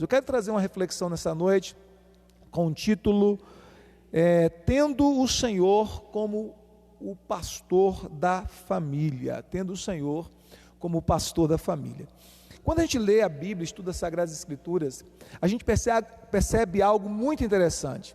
Eu quero trazer uma reflexão nessa noite com o título Tendo o Senhor como o pastor da família. Tendo o Senhor como o pastor da família. Quando a gente lê a Bíblia, estuda as Sagradas Escrituras, a gente percebe algo muito interessante.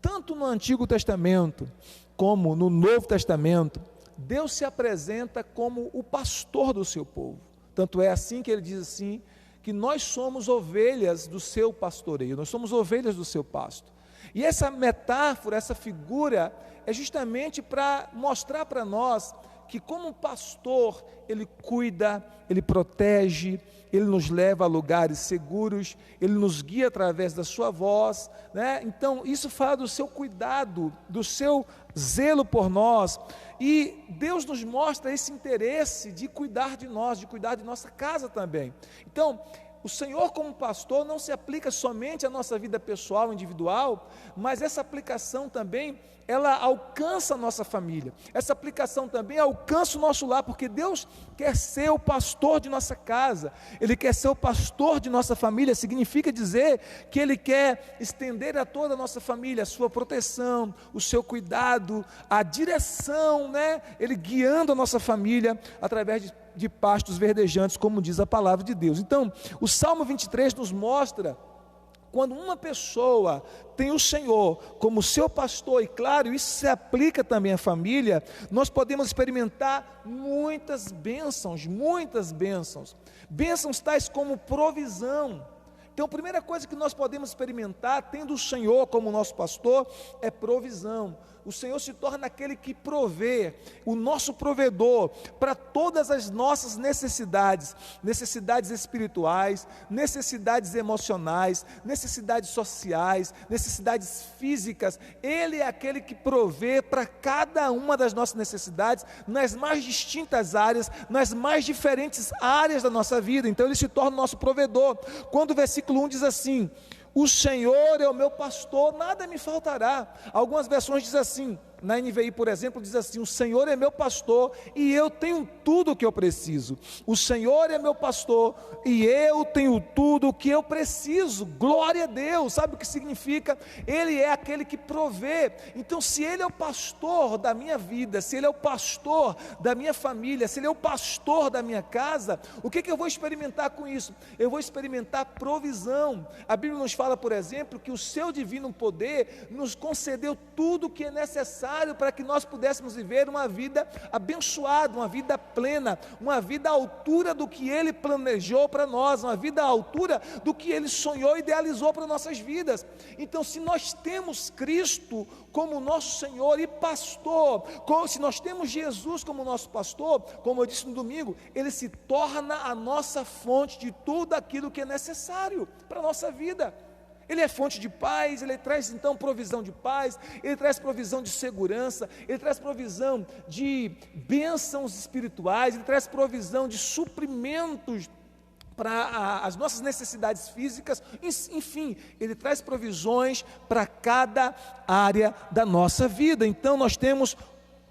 Tanto no Antigo Testamento como no Novo Testamento, Deus se apresenta como o pastor do seu povo. Tanto é assim que ele diz assim, que nós somos ovelhas do seu pastoreio, nós somos ovelhas do seu pasto. E essa metáfora, essa figura, é justamente para mostrar para nós que como um pastor, ele cuida, ele protege, ele nos leva a lugares seguros, ele nos guia através da sua voz, né? Então isso fala do seu cuidado, do seu zelo por nós, e Deus nos mostra esse interesse de cuidar de nós, de cuidar de nossa casa também. Então, o Senhor como pastor não se aplica somente à nossa vida pessoal, individual, mas essa aplicação também, ela alcança a nossa família, essa aplicação também alcança o nosso lar, porque Deus quer ser o pastor de nossa casa, Ele quer ser o pastor de nossa família, significa dizer que Ele quer estender a toda a nossa família a sua proteção, o seu cuidado, a direção, né? Ele guiando a nossa família através de pastos verdejantes, como diz a palavra de Deus. Então, o Salmo 23 nos mostra, quando uma pessoa tem o Senhor como seu pastor, e claro, isso se aplica também à família, nós podemos experimentar muitas bênçãos, bênçãos tais como provisão. Então, a primeira coisa que nós podemos experimentar, tendo o Senhor como nosso pastor, é provisão. O Senhor se torna aquele que provê, o nosso provedor, para todas as nossas necessidades, necessidades espirituais, necessidades emocionais, necessidades sociais, necessidades físicas. Ele é aquele que provê para cada uma das nossas necessidades, nas mais distintas áreas, nas mais diferentes áreas da nossa vida. Então ele se torna o nosso provedor. Quando o versículo 1 diz assim: o Senhor é o meu pastor, nada me faltará. Algumas versões dizem assim, na NVI, por exemplo, diz assim: o Senhor é meu pastor e eu tenho tudo o que eu preciso. O Senhor é meu pastor e eu tenho tudo o que eu preciso. Glória a Deus. Sabe o que significa? Ele é aquele que provê. Então, se Ele é o pastor da minha vida, se Ele é o pastor da minha família, se Ele é o pastor da minha casa, o que eu vou experimentar com isso? Eu vou experimentar provisão. A Bíblia nos fala, por exemplo, que o seu divino poder nos concedeu tudo o que é necessário para que nós pudéssemos viver uma vida abençoada, uma vida plena, uma vida à altura do que Ele planejou para nós, uma vida à altura do que Ele sonhou e idealizou para nossas vidas. Então, se nós temos Cristo como nosso Senhor e pastor, se nós temos Jesus como nosso pastor, como eu disse no domingo, Ele se torna a nossa fonte de tudo aquilo que é necessário para a nossa vida. Ele é fonte de paz, Ele traz então provisão de paz, Ele traz provisão de segurança, Ele traz provisão de bênçãos espirituais, Ele traz provisão de suprimentos para as nossas necessidades físicas, enfim, Ele traz provisões para cada área da nossa vida. Então nós temos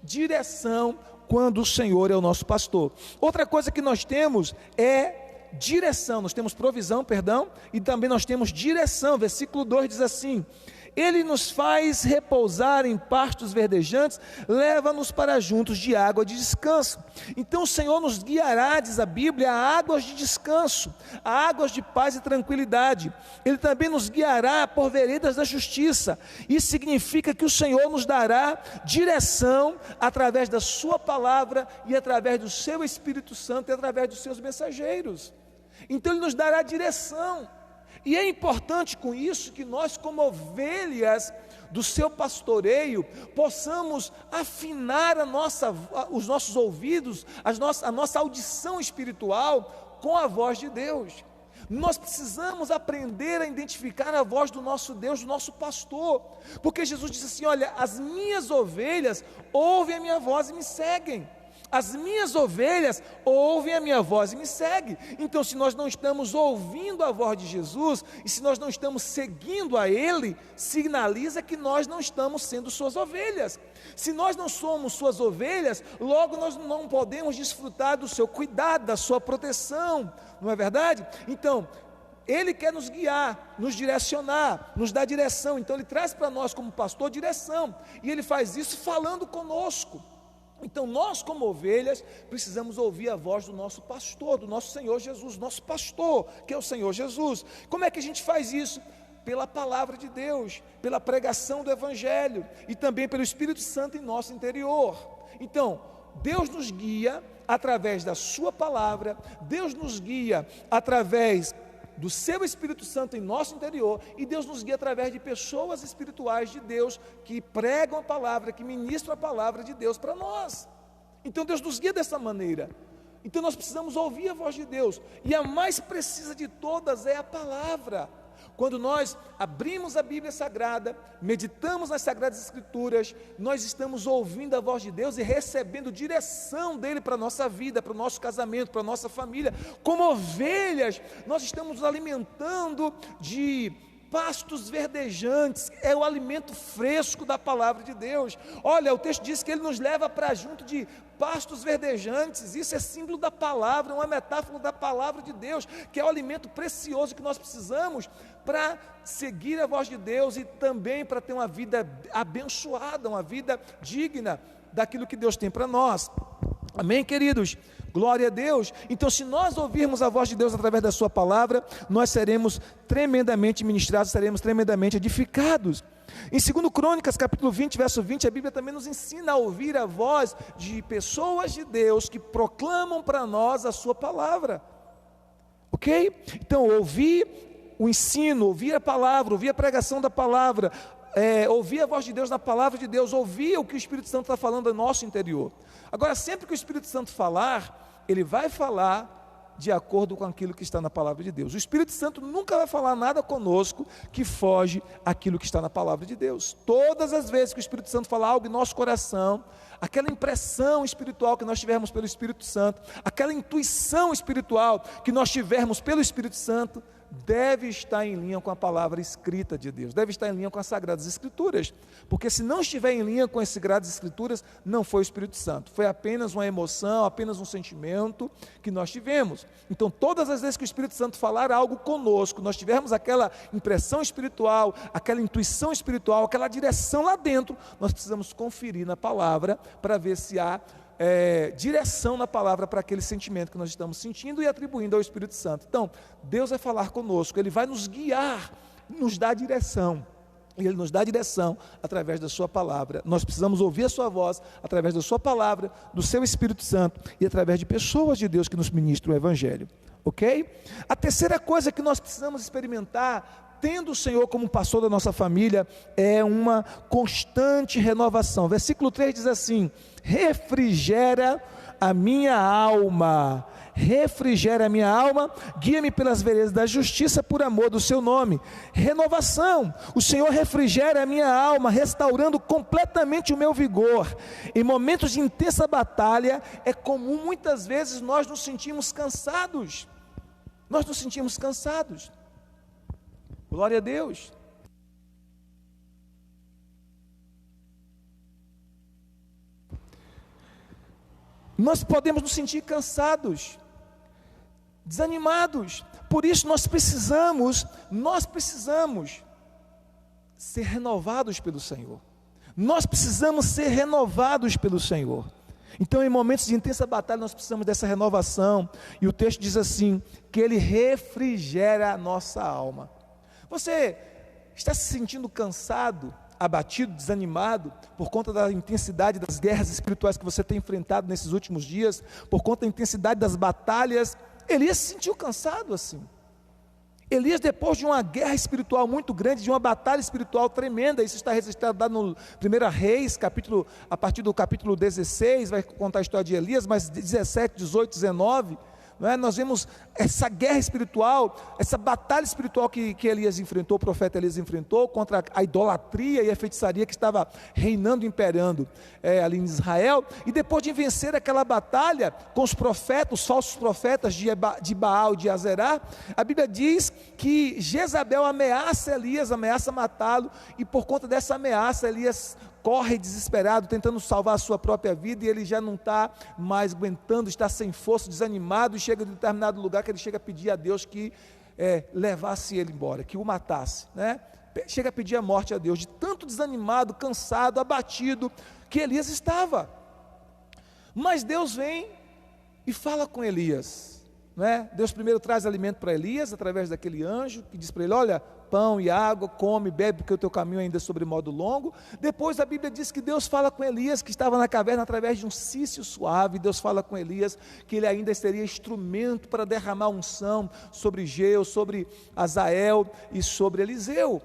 direção quando o Senhor é o nosso pastor. Outra coisa que nós temos é direção, nós temos provisão, e também nós temos direção. Versículo 2 diz assim: Ele nos faz repousar em pastos verdejantes, leva-nos para juntos de água de descanso. Então o Senhor nos guiará, diz a Bíblia, a águas de descanso, a águas de paz e tranquilidade. Ele também nos guiará por veredas da justiça. Isso significa que o Senhor nos dará direção através da sua palavra e através do seu Espírito Santo e através dos seus mensageiros. Então Ele nos dará direção. E é importante com isso que nós, como ovelhas do seu pastoreio, possamos afinar os nossos ouvidos, a nossa audição espiritual com a voz de Deus. Nós precisamos aprender a identificar a voz do nosso Deus, do nosso pastor, porque Jesus disse assim: olha, as minhas ovelhas ouvem a minha voz e me seguem. As minhas ovelhas ouvem a minha voz e me seguem. Então, se nós não estamos ouvindo a voz de Jesus, e se nós não estamos seguindo a Ele, sinaliza que nós não estamos sendo suas ovelhas. Se nós não somos suas ovelhas, logo nós não podemos desfrutar do seu cuidado, da sua proteção, não é verdade? Então, Ele quer nos guiar, nos direcionar, nos dar direção. Então Ele traz para nós como pastor direção, e Ele faz isso falando conosco. Então nós como ovelhas precisamos ouvir a voz do nosso pastor, do nosso Senhor Jesus, nosso pastor, que é o Senhor Jesus. Como é que a gente faz isso? Pela palavra de Deus, pela pregação do Evangelho, e também pelo Espírito Santo em nosso interior. Então Deus nos guia através da sua palavra, Deus nos guia através do seu Espírito Santo em nosso interior, e Deus nos guia através de pessoas espirituais de Deus, que pregam a palavra, que ministram a palavra de Deus para nós. Então Deus nos guia dessa maneira. Então nós precisamos ouvir a voz de Deus, e a mais precisa de todas é a palavra. Quando nós abrimos a Bíblia Sagrada, meditamos nas Sagradas Escrituras, nós estamos ouvindo a voz de Deus e recebendo direção dEle para a nossa vida, para o nosso casamento, para a nossa família. Como ovelhas, nós estamos nos alimentando de pastos verdejantes, é o alimento fresco da palavra de Deus. Olha, o texto diz que Ele nos leva para junto de pastos verdejantes. Isso é símbolo da palavra, uma metáfora da palavra de Deus, que é o alimento precioso que nós precisamos para seguir a voz de Deus, e também para ter uma vida abençoada, uma vida digna daquilo que Deus tem para nós. Amém, queridos? Glória a Deus. Então, se nós ouvirmos a voz de Deus através da sua palavra, nós seremos tremendamente ministrados, seremos tremendamente edificados. Em 2 Crônicas, capítulo 20, verso 20, a Bíblia também nos ensina a ouvir a voz de pessoas de Deus que proclamam para nós a sua palavra. Ok? Então, ouvir o ensino, ouvir a palavra, ouvir a pregação da palavra, ouvir a voz de Deus na palavra de Deus, ouvir o que o Espírito Santo está falando no nosso interior. Agora, sempre que o Espírito Santo falar, ele vai falar de acordo com aquilo que está na palavra de Deus. O Espírito Santo nunca vai falar nada conosco que foge àquilo que está na palavra de Deus. Todas as vezes que o Espírito Santo falar algo em nosso coração, aquela impressão espiritual que nós tivermos pelo Espírito Santo, aquela intuição espiritual que nós tivermos pelo Espírito Santo, deve estar em linha com a palavra escrita de Deus, deve estar em linha com as Sagradas Escrituras, porque se não estiver em linha com as Sagradas Escrituras, não foi o Espírito Santo, foi apenas uma emoção, apenas um sentimento que nós tivemos. Então todas as vezes que o Espírito Santo falar algo conosco, nós tivermos aquela impressão espiritual, aquela intuição espiritual, aquela direção lá dentro, nós precisamos conferir na palavra, para ver se há direção na palavra para aquele sentimento que nós estamos sentindo e atribuindo ao Espírito Santo. Então, Deus vai falar conosco, Ele vai nos guiar, nos dar direção, e Ele nos dá direção através da sua palavra. Nós precisamos ouvir a sua voz através da sua palavra, do seu Espírito Santo, e através de pessoas de Deus que nos ministram o Evangelho, ok? A terceira coisa que nós precisamos experimentar, tendo o Senhor como pastor da nossa família, é uma constante renovação. Versículo 3 diz assim: refrigera a minha alma, refrigera a minha alma, guia-me pelas veredas da justiça por amor do seu nome. Renovação, o Senhor refrigera a minha alma, restaurando completamente o meu vigor. Em momentos de intensa batalha, é comum muitas vezes nós nos sentimos cansados, glória a Deus. Nós podemos nos sentir cansados, desanimados. Por isso nós precisamos ser renovados pelo Senhor. Nós precisamos ser renovados pelo Senhor. Então, em momentos de intensa batalha, nós precisamos dessa renovação. E o texto diz assim, que Ele refrigera a nossa alma. Você está se sentindo cansado, abatido, desanimado, por conta da intensidade das guerras espirituais que você tem enfrentado nesses últimos dias, por conta da intensidade das batalhas? Elias se sentiu cansado assim. Elias, depois de uma guerra espiritual muito grande, de uma batalha espiritual tremenda, isso está registrado no 1 Reis, a partir do capítulo 16, vai contar a história de Elias, mas 17, 18, 19... nós vemos essa guerra espiritual, essa batalha espiritual que Elias enfrentou, o profeta Elias enfrentou, contra a idolatria e a feitiçaria que estava reinando, imperando ali em Israel. E depois de vencer aquela batalha com os profetas, os falsos profetas de Baal e de Azerá, a Bíblia diz que Jezabel ameaça Elias, ameaça matá-lo, e por conta dessa ameaça, Elias corre desesperado, tentando salvar a sua própria vida, e ele já não está mais aguentando, está sem força, desanimado, e chega em determinado lugar que ele chega a pedir a Deus que levasse ele embora, que o matasse, né? Chega a pedir a morte a Deus, de tanto desanimado, cansado, abatido que Elias estava. Mas Deus vem e fala com Elias, não é? Deus primeiro traz alimento para Elias, através daquele anjo, que diz para ele: olha, pão e água, come, bebe, porque o teu caminho ainda é sobre modo longo. Depois a Bíblia diz que Deus fala com Elias, que estava na caverna, através de um cício suave. Deus fala com Elias, que ele ainda seria instrumento para derramar unção sobre Geu, sobre Azael e sobre Eliseu.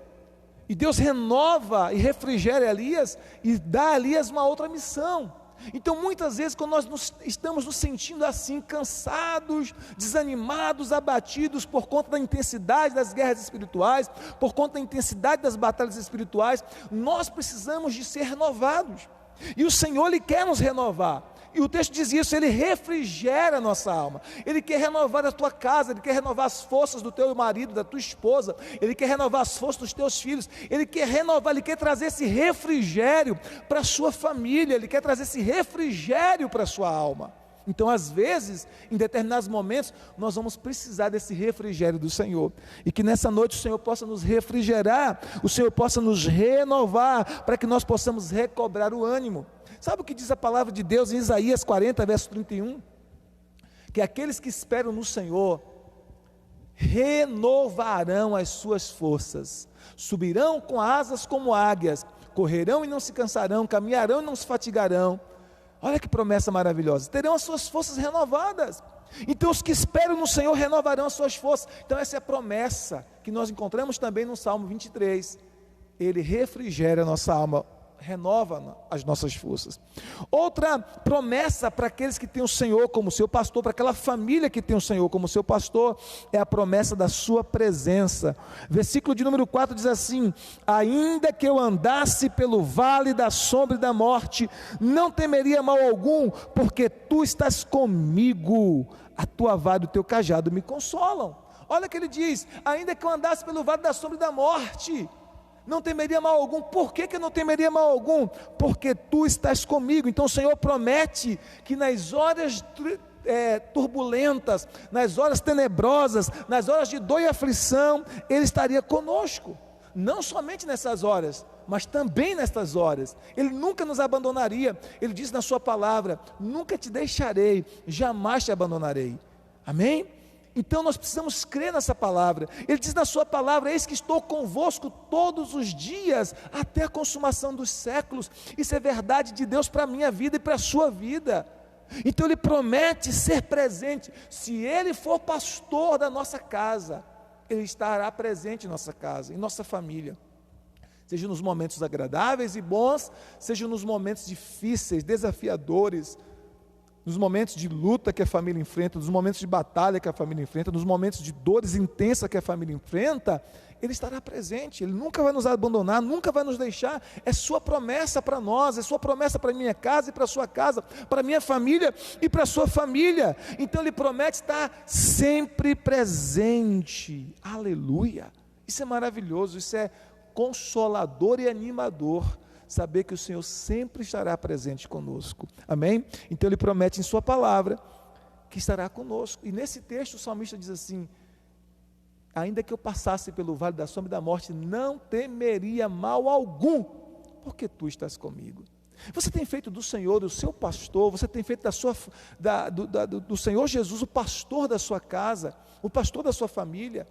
E Deus renova e refrigera Elias, e dá a Elias uma outra missão. Então muitas vezes, quando nós estamos nos sentindo assim, cansados, desanimados, abatidos por conta da intensidade das guerras espirituais, por conta da intensidade das batalhas espirituais, nós precisamos de ser renovados, e o Senhor, Ele quer nos renovar. E o texto diz isso: Ele refrigera a nossa alma. Ele quer renovar a tua casa, Ele quer renovar as forças do teu marido, da tua esposa, Ele quer renovar as forças dos teus filhos, Ele quer renovar, Ele quer trazer esse refrigério para a sua família, Ele quer trazer esse refrigério para a sua alma. Então, às vezes, em determinados momentos, nós vamos precisar desse refrigério do Senhor, e que nessa noite o Senhor possa nos refrigerar, o Senhor possa nos renovar, para que nós possamos recobrar o ânimo. Sabe o que diz a palavra de Deus em Isaías 40, verso 31? Que aqueles que esperam no Senhor renovarão as suas forças, subirão com asas como águias, correrão e não se cansarão, caminharão e não se fatigarão. Olha que promessa maravilhosa: terão as suas forças renovadas. Então os que esperam no Senhor renovarão as suas forças. Então essa é a promessa que nós encontramos também no Salmo 23. Ele refrigera a nossa alma, renova as nossas forças. Outra promessa para aqueles que têm o Senhor como seu pastor, para aquela família que tem o Senhor como seu pastor, é a promessa da sua presença. Versículo de número 4 diz assim: ainda que eu andasse pelo vale da sombra e da morte, não temeria mal algum, porque tu estás comigo, a tua vara e o teu cajado me consolam. Olha o que ele diz: ainda que eu andasse pelo vale da sombra e da morte, não temeria mal algum. Por que eu não temeria mal algum? Porque tu estás comigo. Então o Senhor promete que nas horas turbulentas, nas horas tenebrosas, nas horas de dor e aflição, Ele estaria conosco. Não somente nessas horas, mas também nessas horas. Ele nunca nos abandonaria. Ele diz na sua palavra: nunca te deixarei, jamais te abandonarei. Amém? Então nós precisamos crer nessa palavra. Ele diz na sua palavra: eis que estou convosco todos os dias, até a consumação dos séculos. Isso é verdade de Deus para a minha vida e para a sua vida. Então Ele promete ser presente. Se Ele for pastor da nossa casa, Ele estará presente em nossa casa, em nossa família, seja nos momentos agradáveis e bons, seja nos momentos difíceis, desafiadores, nos momentos de luta que a família enfrenta, nos momentos de batalha que a família enfrenta, nos momentos de dores intensas que a família enfrenta. Ele estará presente. Ele nunca vai nos abandonar, nunca vai nos deixar. É sua promessa para nós, é sua promessa para a minha casa e para a sua casa, para a minha família e para a sua família. Então Ele promete estar sempre presente. Aleluia! Isso é maravilhoso, isso é consolador e animador, saber que o Senhor sempre estará presente conosco. Amém? Então Ele promete em sua palavra que estará conosco. E nesse texto o salmista diz assim: ainda que eu passasse pelo vale da sombra e da morte, não temeria mal algum, porque tu estás comigo. Você tem feito do Senhor o seu pastor, você tem feito do Senhor Jesus o pastor da sua casa, o pastor da sua família.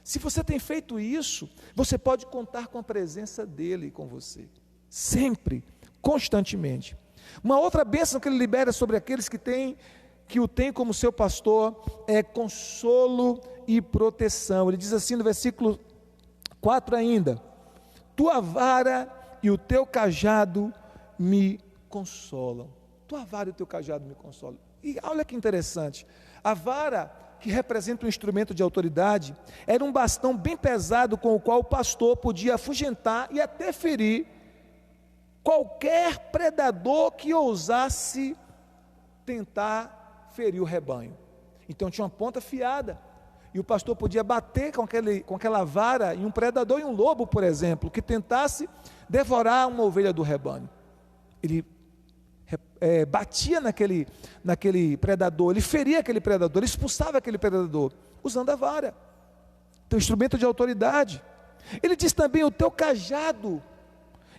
Se você tem feito isso, você pode contar com a presença dEle com você, sempre, constantemente. Uma outra bênção que Ele libera sobre aqueles que o têm como seu pastor é consolo e proteção. Ele diz assim no versículo 4 ainda: tua vara e o teu cajado me consolam. Tua vara e o teu cajado me consolam. E olha que interessante, a vara, que representa um instrumento de autoridade, era um bastão bem pesado com o qual o pastor podia afugentar e até ferir qualquer predador que ousasse tentar ferir o rebanho. Então tinha uma ponta afiada, e o pastor podia bater com aquela vara em um predador, em um lobo, por exemplo, que tentasse devorar uma ovelha do rebanho. Ele batia naquele predador, ele feria aquele predador, ele expulsava aquele predador, usando a vara. teu instrumento de autoridade. Ele diz também o teu cajado.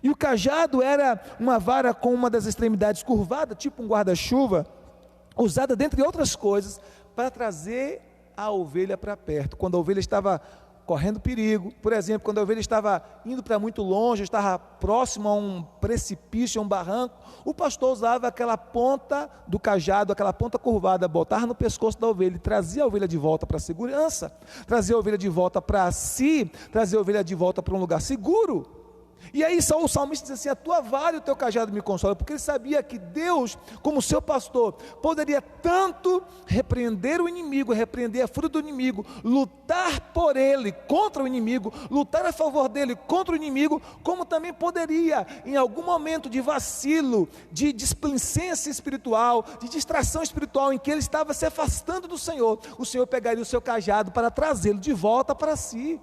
E o cajado era uma vara com uma das extremidades curvada, tipo um guarda-chuva, usada dentre outras coisas, para trazer a ovelha para perto, quando a ovelha estava correndo perigo. Por exemplo, quando a ovelha estava indo para muito longe, estava próximo a um precipício, a um barranco, o pastor usava aquela ponta do cajado, aquela ponta curvada, botava no pescoço da ovelha e trazia a ovelha de volta para a segurança, trazia a ovelha de volta para si, trazia a ovelha de volta para um lugar seguro. E aí o salmista diz assim: a tua vara e o teu cajado me consolam, porque ele sabia que Deus, como seu pastor, poderia tanto repreender o inimigo, repreender a fúria do inimigo, lutar por ele contra o inimigo, lutar a favor dele contra o inimigo, como também poderia, em algum momento de vacilo, de displicência espiritual, de distração espiritual, em que ele estava se afastando do Senhor, o Senhor pegaria o seu cajado para trazê-lo de volta para si.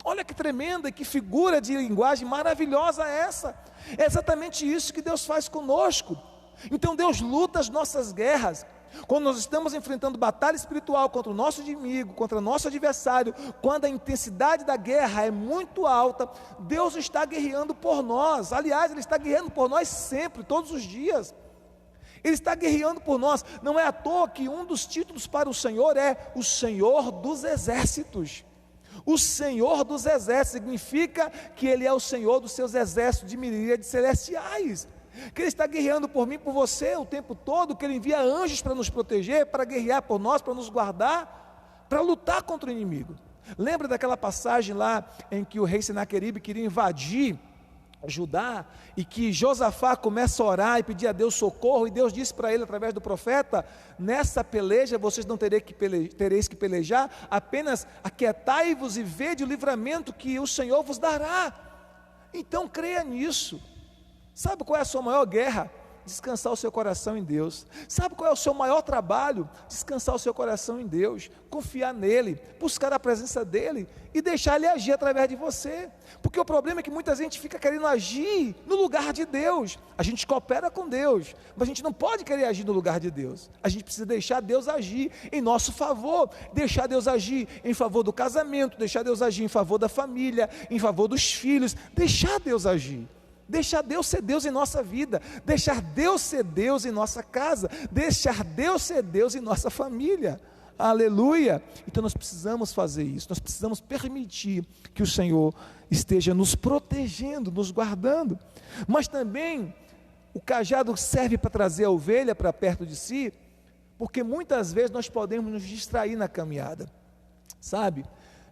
Olha que tremenda, que figura de linguagem maravilhosa essa. É exatamente isso que Deus faz conosco. Então Deus luta as nossas guerras. Quando nós estamos enfrentando batalha espiritual contra o nosso inimigo, contra o nosso adversário, quando a intensidade da guerra é muito alta, Deus está guerreando por nós. Aliás, Ele está guerreando por nós sempre, todos os dias. Ele está guerreando por nós. Não é à toa que um dos títulos para o Senhor é o Senhor dos Exércitos. O Senhor dos Exércitos significa que Ele é o Senhor dos seus exércitos de miríades celestiais, que Ele está guerreando por mim, por você o tempo todo, que Ele envia anjos para nos proteger, para guerrear por nós, para nos guardar, para lutar contra o inimigo. Lembra daquela passagem lá em que o rei Senaqueribe queria invadir Judá, e que Josafá começa a orar e pedir a Deus socorro, e Deus disse para ele através do profeta: nessa peleja vocês não tereis que pelejar, apenas aquietai-vos e vede o livramento que o Senhor vos dará. Então creia nisso. Sabe qual é a sua maior guerra? Descansar o seu coração em Deus. Sabe qual é o seu maior trabalho? Descansar o seu coração em Deus, confiar nele, buscar a presença dele e deixar ele agir através de você. Porque o problema é que muita gente fica querendo agir no lugar de Deus. A gente coopera com Deus, mas a gente não pode querer agir no lugar de Deus. A gente precisa deixar Deus agir em nosso favor, deixar Deus agir em favor do casamento, deixar Deus agir em favor da família, em favor dos filhos, deixar Deus agir. Deixar Deus ser Deus em nossa vida, deixar Deus ser Deus em nossa casa, deixar Deus ser Deus em nossa família. Aleluia! Então nós precisamos fazer isso, nós precisamos permitir que o Senhor esteja nos protegendo, nos guardando. Mas também o cajado serve para trazer a ovelha para perto de si, porque muitas vezes nós podemos nos distrair na caminhada, sabe?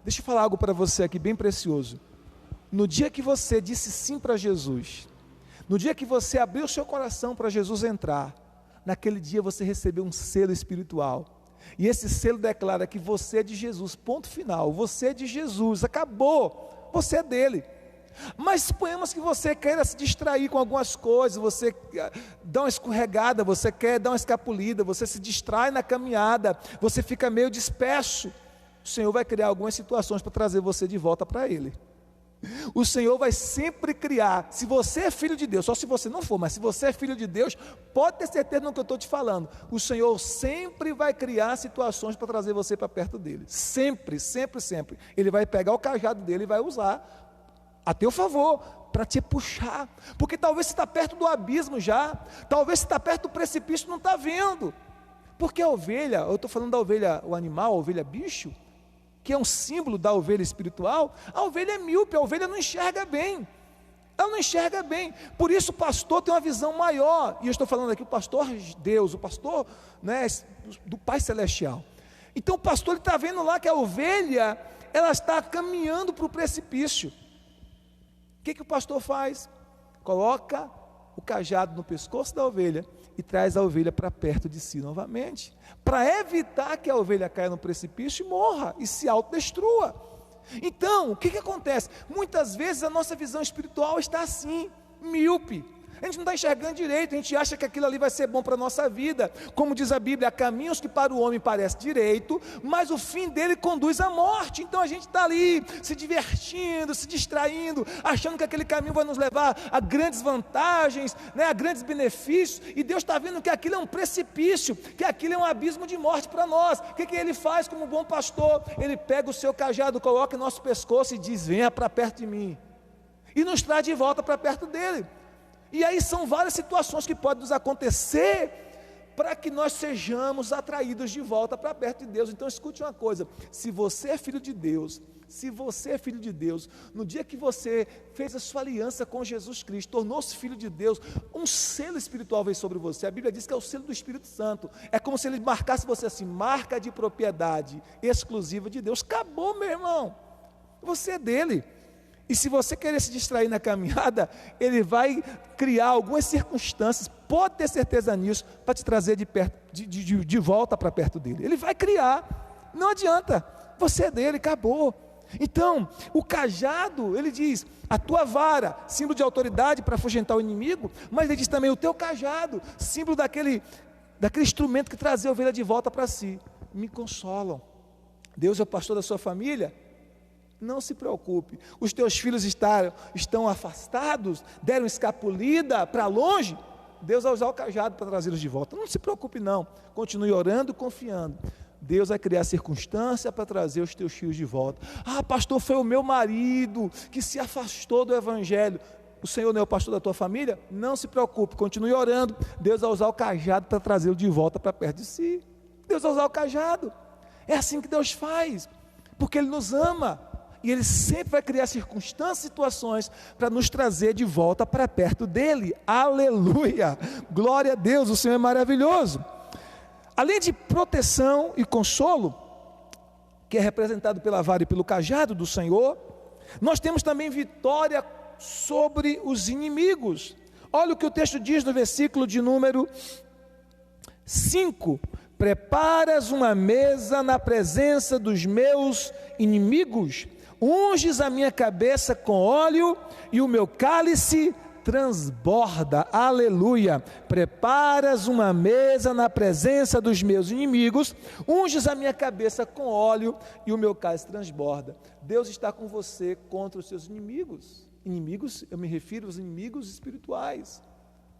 Deixa eu falar algo para você aqui bem precioso. No dia que você disse sim para Jesus, no dia que você abriu seu coração para Jesus entrar, naquele dia você recebeu um selo espiritual, e esse selo declara que você é de Jesus, ponto final. Você é de Jesus, acabou, você é dele. Mas suponhamos que você queira se distrair com algumas coisas, você dá uma escorregada, você quer dar uma escapulida, você se distrai na caminhada, você fica meio disperso. O Senhor vai criar algumas situações para trazer você de volta para Ele. O Senhor vai sempre criar. Se você é filho de Deus, só se você não for, mas se você é filho de Deus, pode ter certeza no que eu estou te falando, o Senhor sempre vai criar situações para trazer você para perto dele, sempre, sempre, sempre. Ele vai pegar o cajado dele e vai usar a teu favor, para te puxar, porque talvez você está perto do abismo já, talvez você está perto do precipício e não está vendo, porque a ovelha, eu estou falando da ovelha, o animal, a ovelha bicho, que é um símbolo da ovelha espiritual, a ovelha é míope, a ovelha não enxerga bem, ela não enxerga bem, por isso o pastor tem uma visão maior, e eu estou falando aqui o pastor Deus, o pastor, né, do Pai Celestial. Então o pastor está vendo lá que a ovelha, ela está caminhando para o precipício. O que o pastor faz? Coloca o cajado no pescoço da ovelha e traz a ovelha para perto de si novamente, para evitar que a ovelha caia no precipício e morra, e se autodestrua. Então, o que acontece? Muitas vezes a nossa visão espiritual está assim, míope. A gente não está enxergando direito, a gente acha que aquilo ali vai ser bom para a nossa vida. Como diz a Bíblia, há caminhos que para o homem parecem direito, mas o fim dele conduz à morte. Então a gente está ali se divertindo, se distraindo, achando que aquele caminho vai nos levar a grandes vantagens, né, a grandes benefícios, e Deus está vendo que aquilo é um precipício, que aquilo é um abismo de morte para nós. O que Ele faz como bom pastor? Ele pega o seu cajado, coloca em nosso pescoço e diz: venha para perto de mim, e nos traz de volta para perto dele. E aí são várias situações que podem nos acontecer para que nós sejamos atraídos de volta para perto de Deus. Então escute uma coisa: se você é filho de Deus, no dia que você fez a sua aliança com Jesus Cristo, tornou-se filho de Deus, um selo espiritual veio sobre você. A Bíblia diz que é o selo do Espírito Santo. É como se ele marcasse você assim: marca de propriedade exclusiva de Deus. Acabou, meu irmão, você é dele. E se você querer se distrair na caminhada, ele vai criar algumas circunstâncias, pode ter certeza nisso, para te trazer de volta para perto dele. Ele vai criar, não adianta, você é dele, acabou. Então, o cajado, ele diz, a tua vara, símbolo de autoridade para afugentar o inimigo, mas ele diz também o teu cajado, símbolo daquele instrumento que trazia a ovelha de volta para si. Me consolam. Deus é o pastor da sua família? Não se preocupe. Os teus filhos estão afastados, deram escapulida para longe, Deus vai usar o cajado para trazê-los de volta. Não se preocupe não, continue orando e confiando. Deus vai criar circunstância para trazer os teus filhos de volta. Ah, pastor, foi o meu marido que se afastou do evangelho. O Senhor não é o pastor da tua família? Não se preocupe, continue orando. Deus vai usar o cajado para trazê-lo de volta para perto de si. Deus vai usar o cajado. É assim que Deus faz, porque Ele nos ama. E Ele sempre vai criar circunstâncias, situações para nos trazer de volta para perto dEle. Aleluia! Glória a Deus, o Senhor é maravilhoso. Além de proteção e consolo, que é representado pela vara e pelo cajado do Senhor, nós temos também vitória sobre os inimigos. Olha o que o texto diz no versículo de número 5: preparas uma mesa na presença dos meus inimigos, unges a minha cabeça com óleo e o meu cálice transborda. Aleluia! Preparas uma mesa na presença dos meus inimigos, unges a minha cabeça com óleo e o meu cálice transborda. Deus está com você contra os seus inimigos. Inimigos, eu me refiro aos inimigos espirituais.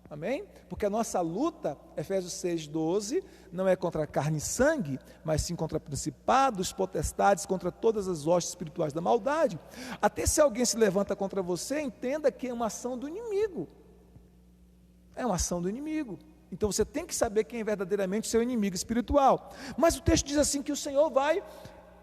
Amém? Porque a nossa luta, Efésios 6,12, não é contra carne e sangue, mas sim contra principados, potestades, contra todas as hostes espirituais da maldade. Até se alguém se levanta contra você, entenda que é uma ação do inimigo. É uma ação do inimigo. Então você tem que saber quem é verdadeiramente o seu inimigo espiritual. Mas o texto diz assim que o Senhor vai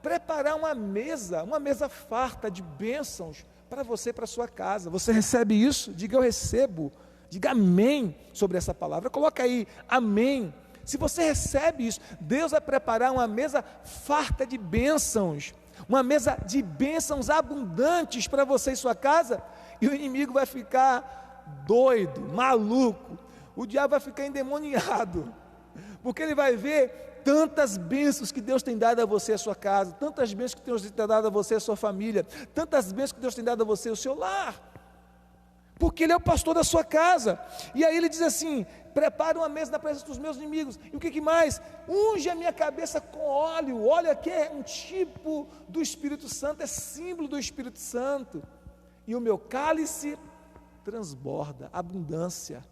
preparar uma mesa farta de bênçãos para você e para a sua casa. Você recebe isso? Diga: eu recebo. Diga amém sobre essa palavra. Coloca aí, amém. Se você recebe isso, Deus vai preparar uma mesa farta de bênçãos, uma mesa de bênçãos abundantes para você e sua casa, e o inimigo vai ficar doido, maluco, o diabo vai ficar endemoniado, porque ele vai ver tantas bênçãos que Deus tem dado a você e a sua casa, tantas bênçãos que Deus tem dado a você e a sua família, tantas bênçãos que Deus tem dado a você e o seu lar, porque Ele é o pastor da sua casa. E aí Ele diz assim: prepara uma mesa na presença dos meus inimigos. E o que mais? Unge a minha cabeça com óleo. Óleo aqui é um tipo do Espírito Santo, é símbolo do Espírito Santo. E o meu cálice transborda, abundância.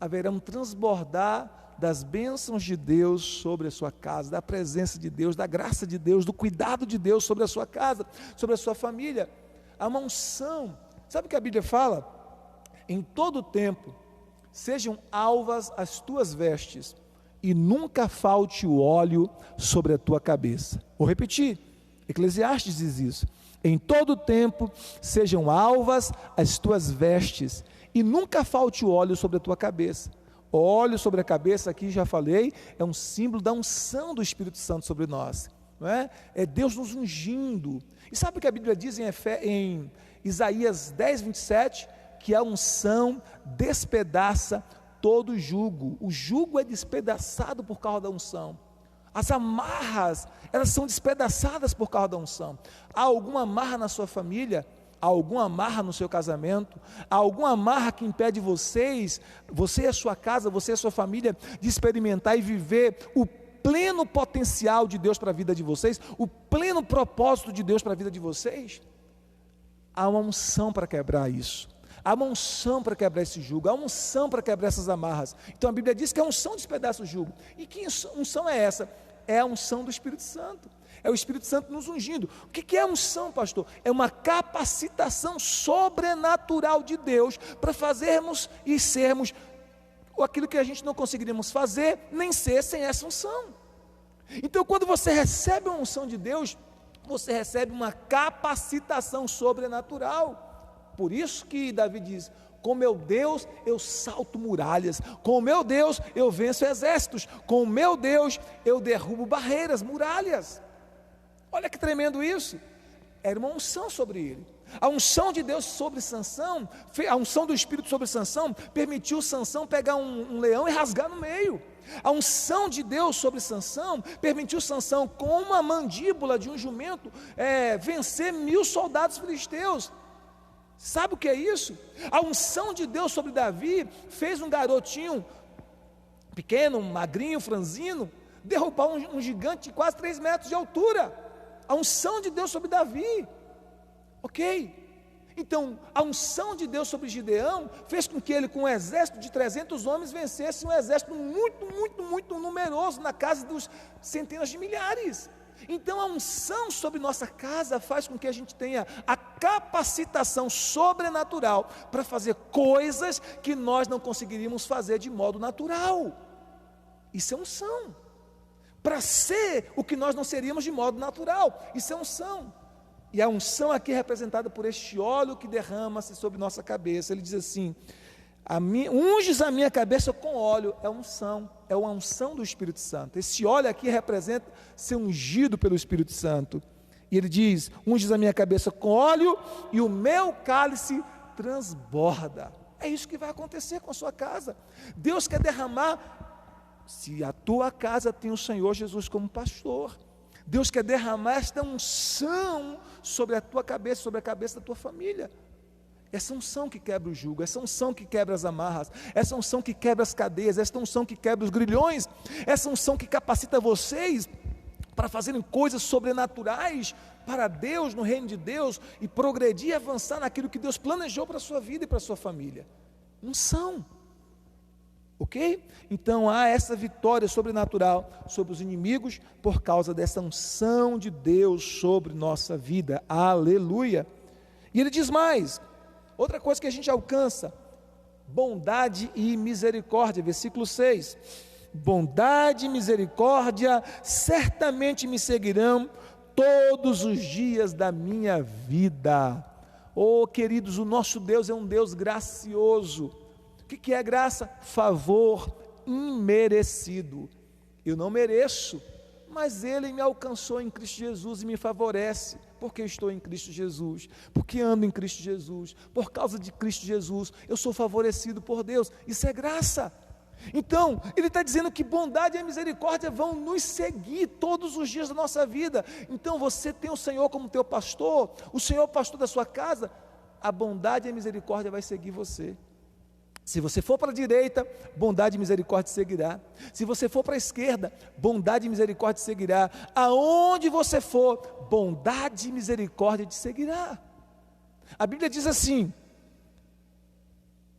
Haverá um transbordar das bênçãos de Deus sobre a sua casa, da presença de Deus, da graça de Deus, do cuidado de Deus sobre a sua casa, sobre a sua família. Há uma unção. Sabe o que a Bíblia fala? Em todo tempo, sejam alvas as tuas vestes, e nunca falte o óleo sobre a tua cabeça. Vou repetir, Eclesiastes diz isso. Em todo tempo, sejam alvas as tuas vestes, e nunca falte o óleo sobre a tua cabeça. Óleo sobre a cabeça, aqui já falei, é um símbolo da unção do Espírito Santo sobre nós. Não é? É Deus nos ungindo. E sabe o que a Bíblia diz em Isaías 10, 27? Que a unção despedaça todo jugo. O jugo é despedaçado por causa da unção. As amarras, elas são despedaçadas por causa da unção. Há alguma amarra na sua família? há alguma amarra no seu casamento, há alguma amarra que impede vocês, você e a sua casa, você e a sua família, de experimentar e viver o pleno potencial de Deus para a vida de vocês, o pleno propósito de Deus para a vida de vocês? Há uma unção para quebrar isso, há uma unção para quebrar esse jugo, há uma unção para quebrar essas amarras. Então a Bíblia diz que a unção despedaça o jugo. E que unção é essa? É a unção do Espírito Santo, é o Espírito Santo nos ungindo. O que é a unção, pastor? É uma capacitação sobrenatural de Deus para fazermos e sermos aquilo que a gente não conseguiríamos fazer, nem ser sem essa unção. Então quando você recebe a unção de Deus, você recebe uma capacitação sobrenatural. Por isso que Davi diz: com meu Deus eu salto muralhas, com meu Deus eu venço exércitos, com meu Deus eu derrubo barreiras, muralhas. Olha que tremendo isso. Era uma unção sobre ele. A unção de Deus sobre Sansão, a unção do Espírito sobre Sansão, permitiu Sansão pegar um leão e rasgar no meio. A unção de Deus sobre Sansão permitiu Sansão, com uma mandíbula de um jumento, vencer 1000 soldados filisteus. Sabe o que é isso? A unção de Deus sobre Davi fez um garotinho pequeno, magrinho, franzino, derrubar um gigante de quase 3 metros de altura. A unção de Deus sobre Davi. Ok? Então, a unção de Deus sobre Gideão fez com que ele, com um exército de 300 homens, vencesse um exército muito numeroso, na casa dos centenas de milhares. Então, a unção sobre nossa casa faz com que a gente tenha a capacitação sobrenatural para fazer coisas que nós não conseguiríamos fazer de modo natural. Isso é unção. Para ser o que nós não seríamos de modo natural. Isso é unção. E a unção aqui é representada por este óleo que derrama-se sobre nossa cabeça. Ele diz assim: unges a minha cabeça com óleo. É unção, é uma unção do Espírito Santo. Esse óleo aqui representa ser ungido pelo Espírito Santo. E ele diz: unges a minha cabeça com óleo e o meu cálice transborda. É isso que vai acontecer com a sua casa. Deus quer derramar. Se a tua casa tem o Senhor Jesus como pastor, Deus quer derramar esta unção sobre a tua cabeça, sobre a cabeça da tua família. Essa unção que quebra o jugo, essa unção que quebra as amarras, essa unção que quebra as cadeias, essa unção que quebra os grilhões, essa unção que capacita vocês para fazerem coisas sobrenaturais para Deus, no reino de Deus, e progredir e avançar naquilo que Deus planejou para a sua vida e para a sua família. Unção. Ok? Então há essa vitória sobrenatural sobre os inimigos por causa dessa unção de Deus sobre nossa vida. Aleluia! E ele diz mais, outra coisa que a gente alcança: bondade e misericórdia, versículo 6. Bondade e misericórdia certamente me seguirão todos os dias da minha vida. Oh, queridos, o nosso Deus é um Deus gracioso. O que é graça? Favor imerecido. Eu não mereço, mas Ele me alcançou em Cristo Jesus e me favorece, porque eu estou em Cristo Jesus, porque ando em Cristo Jesus, por causa de Cristo Jesus, eu sou favorecido por Deus. Isso é graça. Então, ele está dizendo que bondade e misericórdia vão nos seguir todos os dias da nossa vida. Então, você tem o Senhor como teu pastor, o Senhor é o pastor da sua casa, a bondade e a misericórdia vai seguir você. Se você for para a direita, bondade e misericórdia te seguirá. Se você for para a esquerda, bondade e misericórdia te seguirá. Aonde você for, bondade e misericórdia te seguirá. A Bíblia diz assim,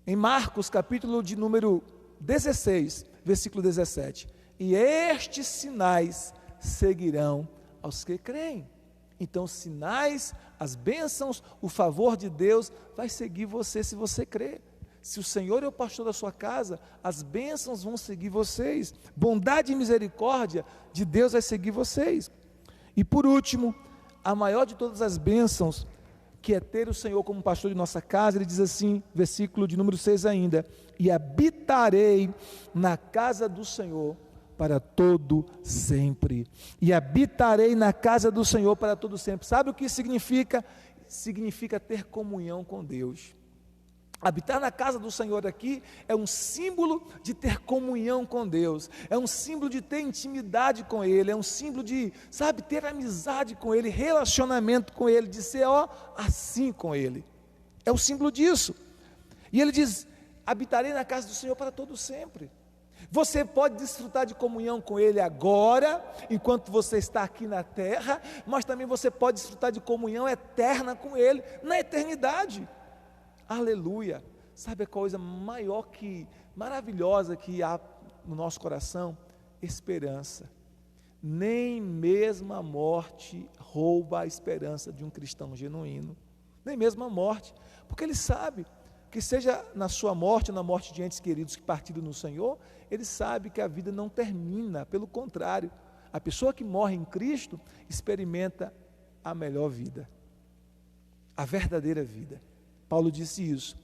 em Marcos, capítulo de número 16, versículo 17: e estes sinais seguirão aos que creem. Então, os sinais, as bênçãos, o favor de Deus vai seguir você se você crer. Se o Senhor é o pastor da sua casa, as bênçãos vão seguir vocês. Bondade e misericórdia de Deus vai seguir vocês. E por último, a maior de todas as bênçãos, que é ter o Senhor como pastor de nossa casa, ele diz assim, versículo de número 6 ainda: e habitarei na casa do Senhor para todo sempre. E habitarei na casa do Senhor para todo sempre. Sabe o que significa? Significa ter comunhão com Deus. Habitar na casa do Senhor aqui é um símbolo de ter comunhão com Deus, é um símbolo de ter intimidade com Ele, é um símbolo de, sabe, ter amizade com Ele, relacionamento com Ele, de ser, assim com Ele. É o símbolo disso. E ele diz: habitarei na casa do Senhor para todo sempre. Você pode desfrutar de comunhão com Ele agora, enquanto você está aqui na terra, mas também você pode desfrutar de comunhão eterna com Ele, na eternidade. Aleluia. Sabe a coisa maravilhosa que há no nosso coração? Esperança. Nem mesmo a morte rouba a esperança de um cristão genuíno. Nem mesmo a morte, porque ele sabe que seja na sua morte ou na morte de entes queridos que partiram no Senhor, ele sabe que a vida não termina, pelo contrário, a pessoa que morre em Cristo experimenta a melhor vida, a verdadeira vida. Paulo disse isso: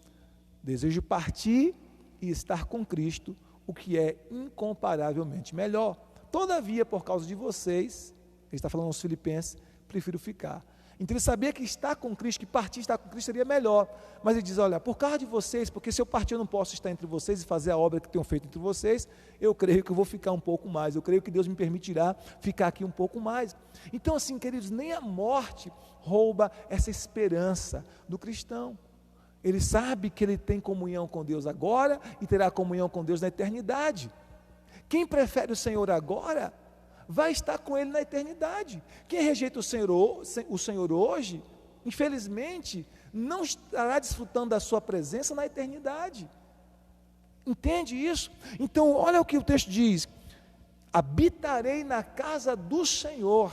desejo partir e estar com Cristo, o que é incomparavelmente melhor. Todavia, por causa de vocês, ele está falando aos Filipenses, prefiro ficar. Então ele sabia que estar com Cristo, que partir e estar com Cristo seria melhor, mas ele diz: olha, por causa de vocês, porque se eu partir eu não posso estar entre vocês e fazer a obra que tenho feito entre vocês, eu creio que eu vou ficar um pouco mais, eu creio que Deus me permitirá ficar aqui um pouco mais. Então assim, queridos, nem a morte rouba essa esperança do cristão. Ele sabe que ele tem comunhão com Deus agora e terá comunhão com Deus na eternidade. Quem prefere o Senhor agora, vai estar com Ele na eternidade. Quem rejeita o Senhor hoje, infelizmente, não estará desfrutando da sua presença na eternidade. Entende isso? Então, olha o que o texto diz: habitarei na casa do Senhor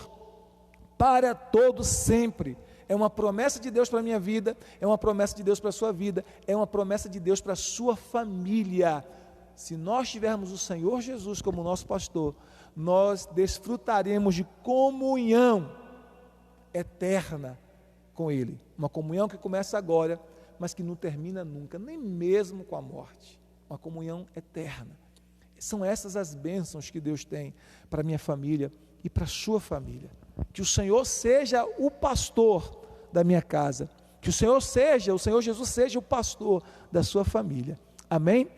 para todo sempre. É uma promessa de Deus para a minha vida, é uma promessa de Deus para a sua vida, é uma promessa de Deus para a sua família. Se nós tivermos o Senhor Jesus como nosso pastor, nós desfrutaremos de comunhão eterna com Ele. Uma comunhão que começa agora, mas que não termina nunca, nem mesmo com a morte. Uma comunhão eterna. São essas as bênçãos que Deus tem para a minha família e para a sua família. Que o Senhor seja o pastor da minha casa. Que o Senhor Jesus seja o pastor da sua família. Amém?